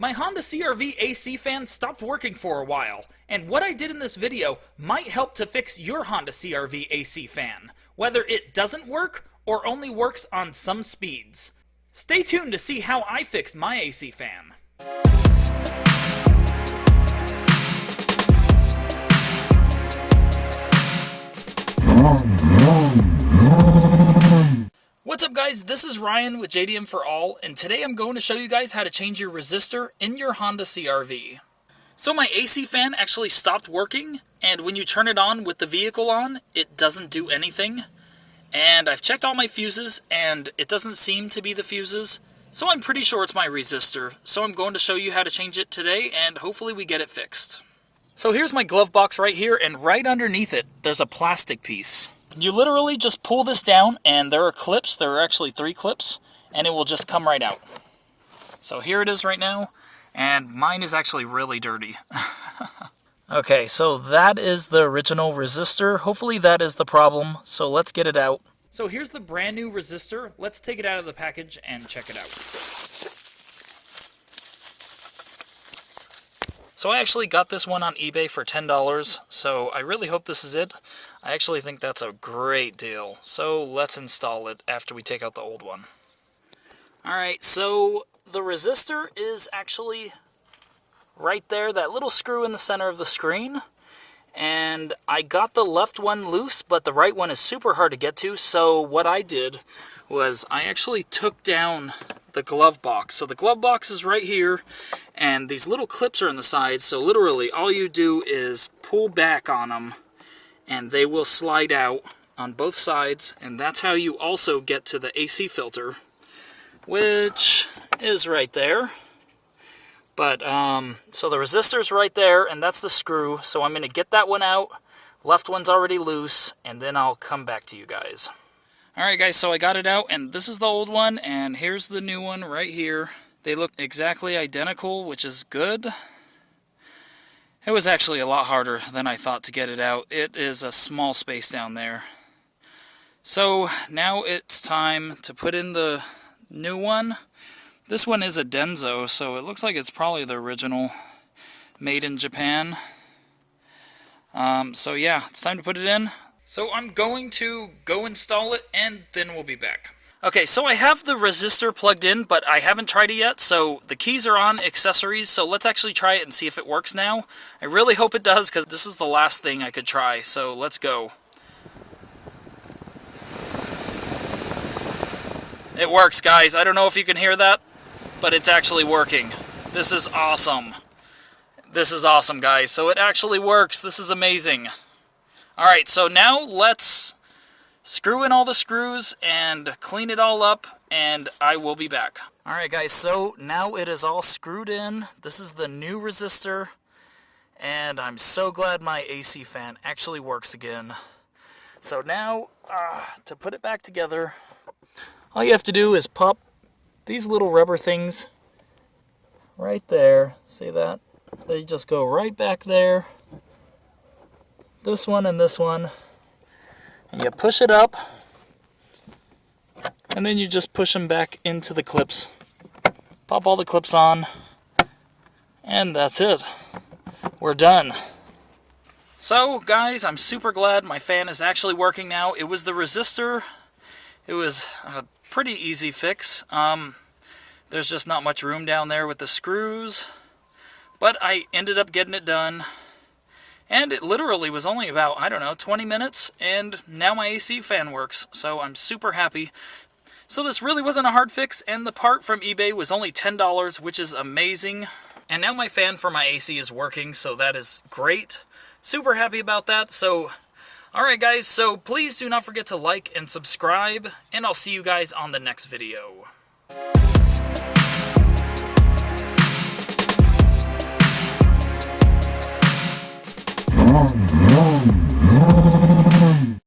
My Honda CRV AC fan stopped working for a while, and what I did in this video might help to fix your Honda CRV AC fan, whether it doesn't work or only works on some speeds. Stay tuned to see how I fixed my AC fan. What's up guys, this is Ryan with JDM for All, and today I'm going to show you guys how to change your resistor in your Honda CRV. So my AC fan actually stopped working, and when you turn it on with the vehicle on, it doesn't do anything. And I've checked all my fuses, and it doesn't seem to be the fuses, so I'm pretty sure it's my resistor. So I'm going to show you how to change it today, and hopefully we get it fixed. So here's my glove box right here, and right underneath it, there's a plastic piece. You literally just pull this down, and there are clips. There are actually 3 clips, and it will just come right out. So here it is right now, and mine is actually really dirty. Okay, so that is the original resistor. Hopefully that is the problem, so let's get it out. So here's the brand new resistor. Let's take it out of the package and check it out. So I actually got this one on eBay for $10, so I really hope this is it. I actually think that's a great deal. So let's install it after we take out the old one. Alright, so the resistor is actually right there, that little screw in the center of the screen. And I got the left one loose, but the right one is super hard to get to. So what I did was I actually took down the glove box. So the glove box is right here, and these little clips are on the sides. So literally all you do is pull back on them, and they will slide out on both sides, and that's how you also get to the AC filter, which is right there. But, so the resistor's right there, and that's the screw, so I'm going to get that one out. Left one's already loose, and then I'll come back to you guys. Alright guys, so I got it out, and this is the old one, and here's the new one right here. They look exactly identical, which is good. It was actually a lot harder than I thought to get it out. It is a small space down there. So now it's time to put in the new one. This one is a Denso, so it looks like it's probably the original, made in Japan. So yeah, it's time to put it in. So I'm going to go install it, and then we'll be back. Okay, so I have the resistor plugged in, but I haven't tried it yet, so the keys are on accessories, so let's actually try it and see if it works now. I really hope it does, because this is the last thing I could try, so let's go. It works, guys. I don't know if you can hear that, but it's actually working. This is awesome. This is awesome, guys. So it actually works. This is amazing. Alright, so now let's screw in all the screws and clean it all up, and I will be back. Alright guys, so now it is all screwed in. This is the new resistor, and I'm so glad my AC fan actually works again. So now, to put it back together, all you have to do is pop these little rubber things right there. See that? They just go right back there. This one and this one. And you push it up, and then you just push them back into the clips. Pop all the clips on, and that's it. We're done. So, guys, I'm super glad my fan is actually working now. It was the resistor. It was a pretty easy fix. There's just not much room down there with the screws, but I ended up getting it done. And it literally was only about, I don't know, 20 minutes, and now my AC fan works, so I'm super happy. So this really wasn't a hard fix, and the part from eBay was only $10, which is amazing. And now my fan for my AC is working, so that is great. Super happy about that. So, alright guys, so please do not forget to like and subscribe, and I'll see you guys on the next video. No.